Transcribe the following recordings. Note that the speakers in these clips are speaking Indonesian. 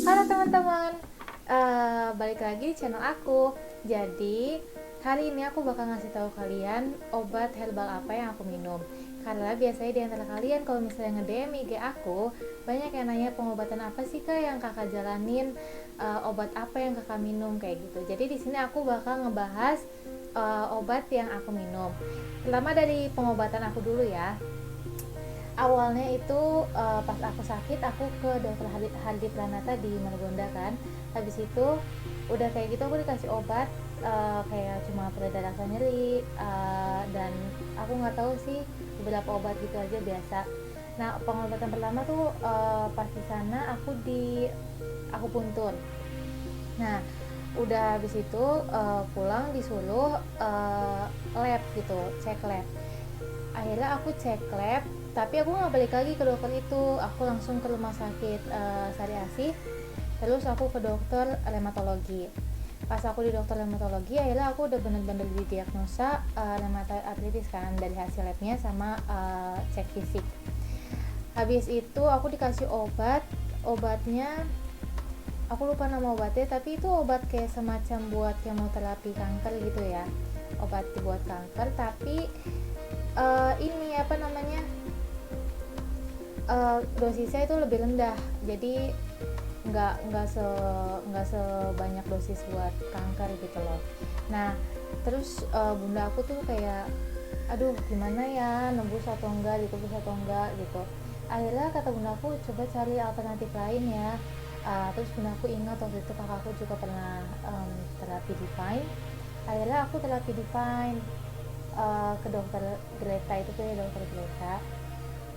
Halo teman-teman, balik lagi di channel aku. Jadi hari ini aku bakal ngasih tahu kalian obat herbal apa yang aku minum. Karena biasanya di antara kalian kalau misalnya nge-DM IG aku, banyak yang nanya pengobatan apa sih kak yang kakak jalanin, obat apa yang kakak minum kayak gitu. Jadi di sini aku bakal ngebahas obat yang aku minum. Pertama dari pengobatan aku dulu ya. Awalnya itu pas aku sakit aku ke dokter Hardi Pranata di Margonda kan. Habis itu udah kayak gitu aku dikasih obat, kayak cuma pereda rasa nyeri, dan aku nggak tahu sih beberapa obat gitu aja biasa. Nah pengobatan pertama tuh pas di sana aku puntur. Nah udah habis itu pulang disuruh lab gitu, cek lab. Akhirnya aku cek lab, tapi aku nggak balik lagi ke dokter itu, aku langsung ke rumah sakit Sari Asih, terus aku ke dokter rheumatologi. Pas aku di dokter rheumatologi akhirnya aku udah bener-bener didiagnosa rheumatoid arthritis kan dari hasil labnya sama cek fisik. Habis itu aku dikasih obatnya aku lupa nama obatnya, tapi itu obat kayak semacam buat kemoterapi kanker gitu ya, obat buat kanker, tapi ini apa namanya, dosisnya itu lebih rendah, jadi nggak sebanyak dosis buat kanker gitu loh. Nah terus bunda aku tuh kayak aduh gimana ya, nebus atau enggak, ditebus atau enggak gitu. Akhirnya kata bunda aku coba cari alternatif lain ya. Terus bunda aku ingat waktu itu kakakku juga pernah terapi Divine. Akhirnya aku terapi Divine ke dokter Greta, itu tuh ya dokter Greta.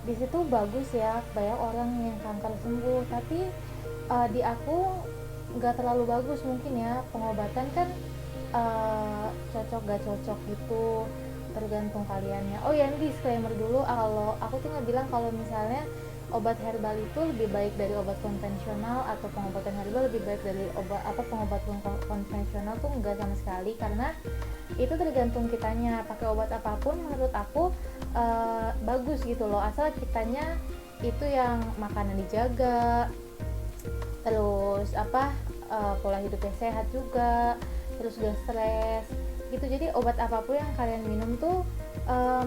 Di situ bagus ya, banyak orang yang kanker sembuh, tapi di aku nggak terlalu bagus mungkin ya, pengobatan kan cocok gak cocok gitu, tergantung kaliannya. Oh ya, ini disclaimer dulu, kalau aku tuh nggak bilang kalau misalnya obat herbal itu lebih baik dari obat konvensional, atau pengobatan herbal lebih baik dari pengobatan konvensional, tuh enggak sama sekali, karena itu tergantung kitanya. Pakai obat apapun menurut aku bagus gitu loh, asal kitanya itu yang makanan dijaga, terus pola hidupnya sehat juga, terus gak stres gitu. Jadi obat apapun yang kalian minum tuh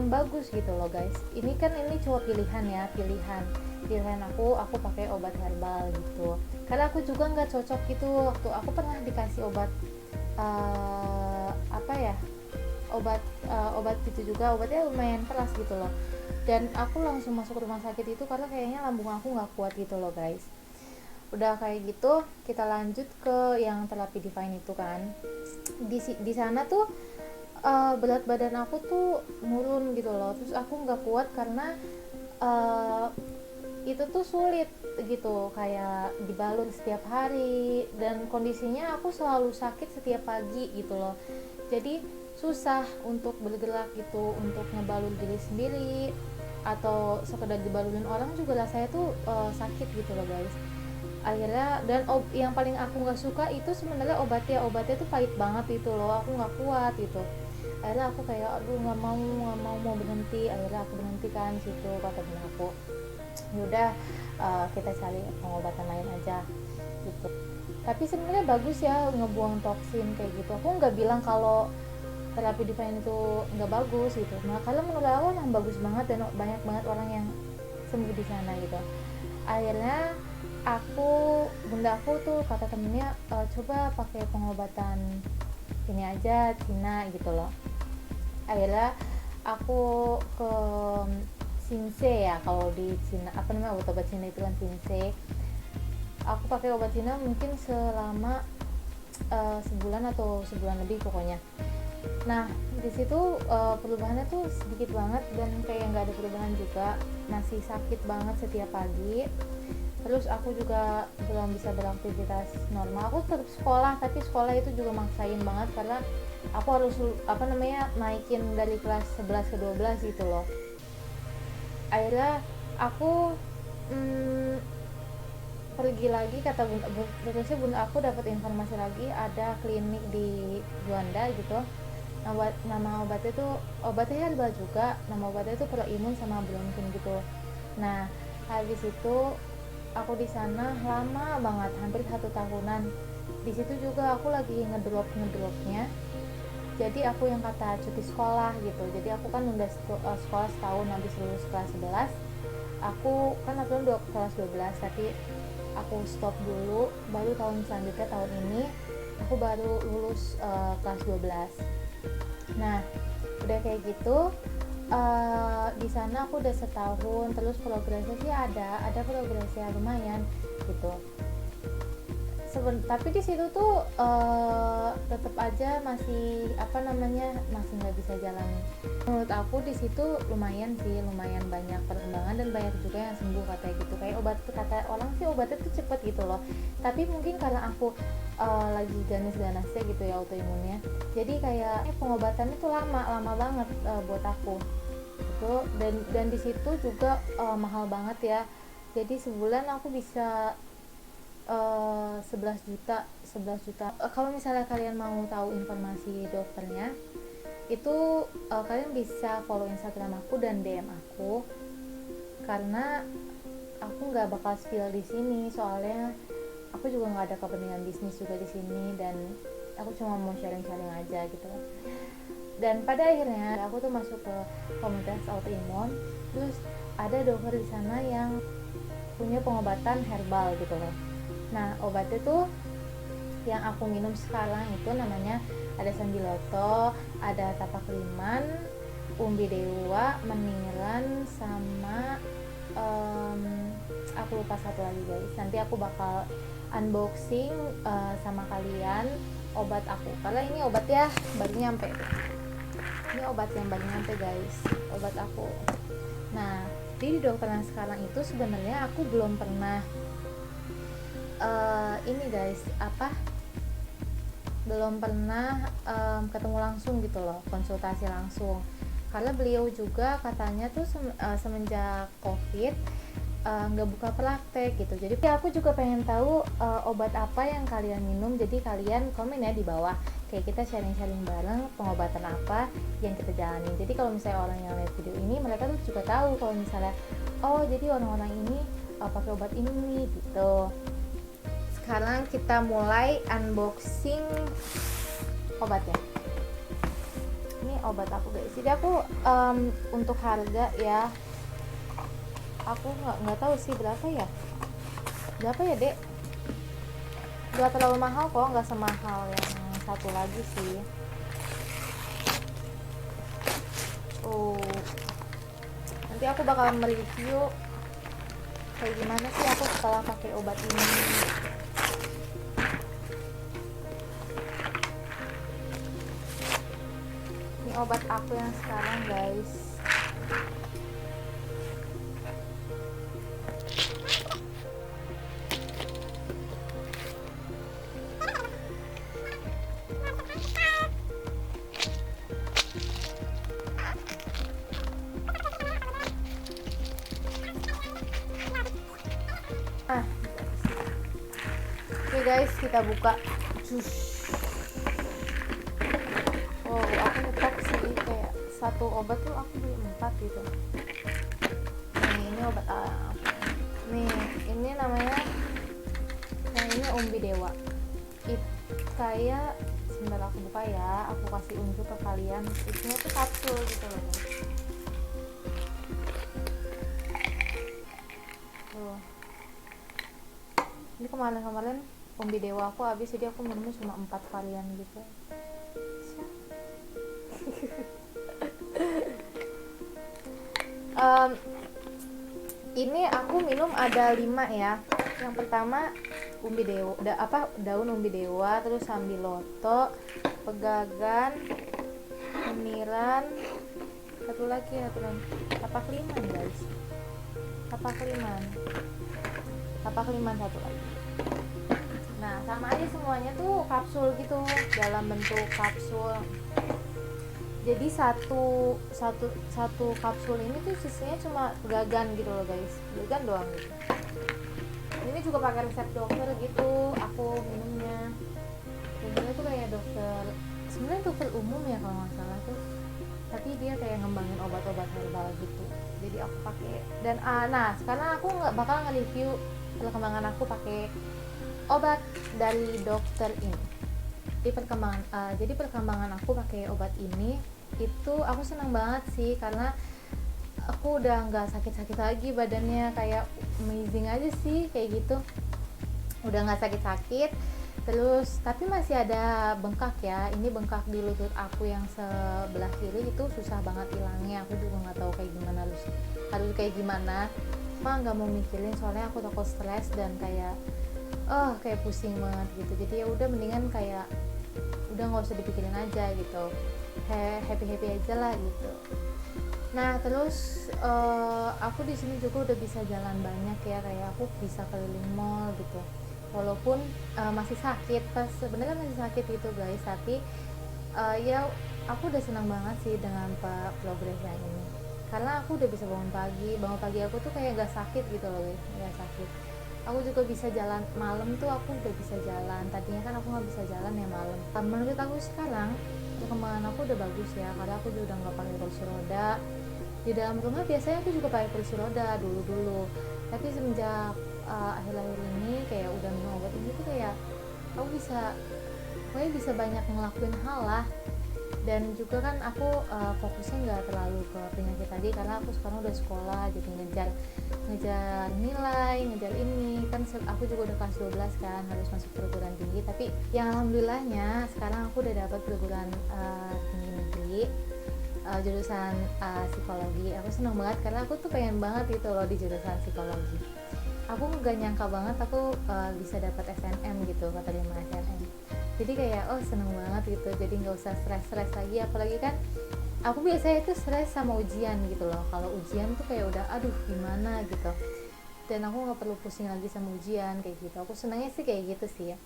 bagus gitu loh guys. Ini cuma pilihan ya, pilihan aku pakai obat herbal gitu, karena aku juga nggak cocok gitu. Waktu aku pernah dikasih obat apa ya, obat itu juga, obatnya lumayan keras gitu loh, dan aku langsung masuk rumah sakit itu karena kayaknya lambung aku nggak kuat gitu loh guys. Udah kayak gitu kita lanjut ke yang terapi Divine itu kan. Di sana tuh berat badan aku tuh nurun gitu loh, terus aku nggak kuat karena uh, itu tuh sulit gitu, kayak dibalur setiap hari, dan kondisinya aku selalu sakit setiap pagi gitu loh. Jadi susah untuk bergerak gitu, untuk ngebalur diri sendiri atau sekedar dibalurin orang juga rasanya tuh sakit gitu loh guys. Akhirnya, dan yang paling aku nggak suka itu sebenarnya obatnya tuh pahit banget itu loh, aku nggak kuat gitu. Akhirnya aku kayak aduh nggak mau berhenti. Akhirnya aku berhenti kan situ, kata bunda aku yaudah kita cari pengobatan lain aja gitu. Tapi sebenarnya bagus ya ngebuang toksin kayak gitu. Aku nggak bilang kalau terapi Divine itu nggak bagus gitu, nah kalau menurut aku yang bagus banget, dan banyak banget orang yang sembuh di sana gitu. Akhirnya bunda aku tuh kata temennya coba pakai pengobatan ini aja Cina gitu loh. Akhirnya aku ke Sinse ya, kalau di Cina apa namanya, obat Cina itu kan Sinse. Aku pakai obat Cina mungkin selama sebulan atau sebulan lebih pokoknya. Nah di situ perubahannya tuh sedikit banget, dan kayak nggak ada perubahan juga, masih sakit banget setiap pagi. Terus aku juga belum bisa beraktivitas normal. Aku tetap sekolah, tapi sekolah itu juga maksain banget karena aku harus naikin dari kelas 11 ke 12 gitu loh. Akhirnya aku mm, pergi lagi, kata bunda aku dapat informasi lagi ada klinik di Juanda gitu. Nama obatnya herbal juga, nama obatnya itu proimun sama bronkin gitu. Nah habis itu aku di sana lama banget, hampir 1 tahunan. Di situ juga aku lagi ngedropnya, jadi aku yang kata cuti sekolah gitu. Jadi aku kan udah sekolah setahun habis lulus kelas 11. Aku kan aturan kelas 12, tapi aku stop dulu, baru tahun selanjutnya, tahun ini aku baru lulus kelas 12. Nah udah kayak gitu, di sana aku udah setahun, terus progresnya sih ada progresnya lumayan gitu. Tapi di situ tuh tetap aja masih masih nggak bisa jalan. Menurut aku di situ lumayan banyak perkembangan dan banyak juga yang sembuh katanya gitu. Kayak kata orang sih obatnya tuh cepet gitu loh, tapi mungkin karena aku lagi ganas-ganasnya gitu ya, autoimunnya, jadi kayak pengobatannya tuh lama banget buat aku gitu. Dan di situ juga mahal banget ya, jadi sebulan aku bisa 11 juta. Kalau misalnya kalian mau tahu informasi dokternya itu, kalian bisa follow Instagram aku dan DM aku, karena aku nggak bakal spill di sini, soalnya aku juga nggak ada kepentingan bisnis juga di sini, dan aku cuma mau sharing aja gitu. Dan pada akhirnya aku tuh masuk ke komunitas autoimun, terus ada dokter di sana yang punya pengobatan herbal gitu loh. Nah obatnya tuh yang aku minum sekarang itu namanya ada Sambiloto, ada Tapak Liman, Umbi Dewa, Meniran, sama aku lupa satu lagi guys. Nanti aku bakal unboxing sama kalian obat aku, karena ini obat ya baru nyampe. Ini obat yang baru nyampe guys, obat aku. Nah di dokter yang sekarang itu sebenarnya aku belum pernah ini guys, belum pernah ketemu langsung gitu loh, konsultasi langsung, karena beliau juga katanya tuh semenjak COVID nggak buka praktek gitu. Jadi aku juga pengen tahu obat apa yang kalian minum, jadi kalian komen ya di bawah, kayak kita sharing bareng pengobatan apa yang kita jalani. Jadi kalau misalnya orang yang lihat video ini, mereka tuh juga tahu kalau misalnya oh jadi orang-orang ini pakai obat ini nih gitu. Sekarang kita mulai unboxing obatnya. Ini obat aku guys. Jadi aku untuk harga ya, aku nggak tahu sih berapa ya dek. Nggak terlalu mahal kok, nggak semahal yang satu lagi sih. Nanti aku bakal mereview kayak gimana sih aku setelah pakai obat ini. Ini obat aku yang sekarang guys. Oke guys, kita buka. Aku nyetok sih, kayak satu obat tuh aku beli 4 gitu. Nih ini obat nih ini namanya, yang ini Umbi Dewa. Kayak sebentar aku buka ya, aku kasih unjuk ke kalian. Isinya tuh kapsul gitu loh guys. Ini kemarin Umbi Dewa aku habis, jadi aku minumnya cuma 4 varian gitu. Ini aku minum ada 5 ya. Yang pertama Umbi Dewa, daun Umbi Dewa, terus Sambiloto, Pegagan, Meniran, satu lagi Tapak Liman guys. Tapak Liman satu lagi. Nah sama aja semuanya tuh kapsul gitu, dalam bentuk kapsul. Jadi satu kapsul ini tuh sisinya cuma Pegagan gitu loh guys, Pegagan doang gitu. Ini juga pakai resep dokter gitu aku minumnya. Minumnya tuh kayak sebenarnya dokter umum ya kalau nggak salah tuh, tapi dia kayak ngembangin obat-obat herbal gitu. Jadi aku pakai. Dan nah sekarang aku nggak bakal nge-review perkembangan aku pakai obat dari dokter ini. Jadi perkembangan aku pakai obat ini itu aku senang banget sih, karena aku udah nggak sakit-sakit lagi badannya, kayak amazing aja sih kayak gitu, udah nggak sakit-sakit. Terus tapi masih ada bengkak ya, ini bengkak di lutut aku yang sebelah kiri itu susah banget hilangnya. Aku juga nggak tahu harus kayak gimana, mah nggak mau mikirin soalnya aku takut stres dan kayak pusing banget gitu. Jadi ya udah, mendingan kayak udah nggak usah dipikirin aja gitu, happy happy aja lah gitu. Nah terus aku di sini juga udah bisa jalan banyak ya, kayak aku bisa keliling mall gitu, walaupun masih sakit, sebenarnya masih sakit gitu guys, tapi ya aku udah senang banget sih dengan progresnya ini, karena aku udah bisa bangun pagi aku tuh kayak gak sakit gitu loh guys, gak sakit. Aku juga bisa jalan malam tuh, aku udah bisa jalan, tadinya kan aku nggak bisa jalan ya malam. Menurut aku sekarang perkembangan aku udah bagus ya, karena aku juga udah nggak pakai kursi roda. Di dalam rumah biasanya aku juga pakai kursi roda dulu, tapi semenjak akhir-akhir ini kayak udah minum obat ini tuh kayak aku bisa banyak ngelakuin hal lah. Dan juga kan aku fokusnya nggak terlalu ke penyakit tadi, karena aku sekarang udah sekolah, jadi ngejar nilai, ngejar ini kan. Aku juga udah kelas 12 kan, harus masuk perguruan tinggi. Tapi yang alhamdulillahnya sekarang aku udah dapat perguruan tinggi negeri, jurusan psikologi. Aku senang banget karena aku tuh pengen banget gitu loh di jurusan psikologi. Aku gak nyangka banget aku bisa dapat SNM gitu, keterima SNM. Jadi kayak seneng banget gitu, jadi nggak usah stres lagi. Apalagi kan aku biasanya itu stres sama ujian gitu loh. Kalau ujian tuh kayak udah aduh gimana gitu, dan aku nggak perlu pusing lagi sama ujian kayak gitu. Aku senangnya sih kayak gitu sih ya.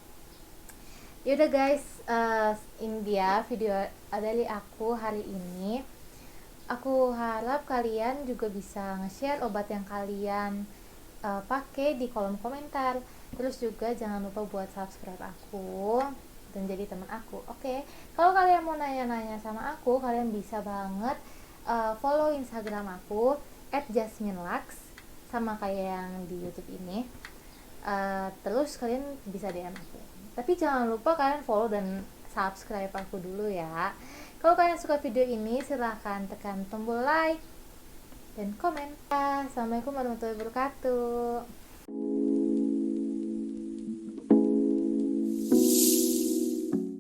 Yaudah guys, ini dia video dari aku hari ini. Aku harap kalian juga bisa nge-share obat yang kalian pakai di kolom komentar. Terus juga jangan lupa buat subscribe aku dan jadi teman aku. Oke. Kalau kalian mau nanya-nanya sama aku, kalian bisa banget follow Instagram aku @jasminelux, sama kayak yang di YouTube ini. Terus kalian bisa DM aku. Tapi jangan lupa kalian follow dan subscribe aku dulu ya. Kalau kalian suka video ini, silahkan tekan tombol like dan komen. Assalamualaikum warahmatullahi wabarakatuh.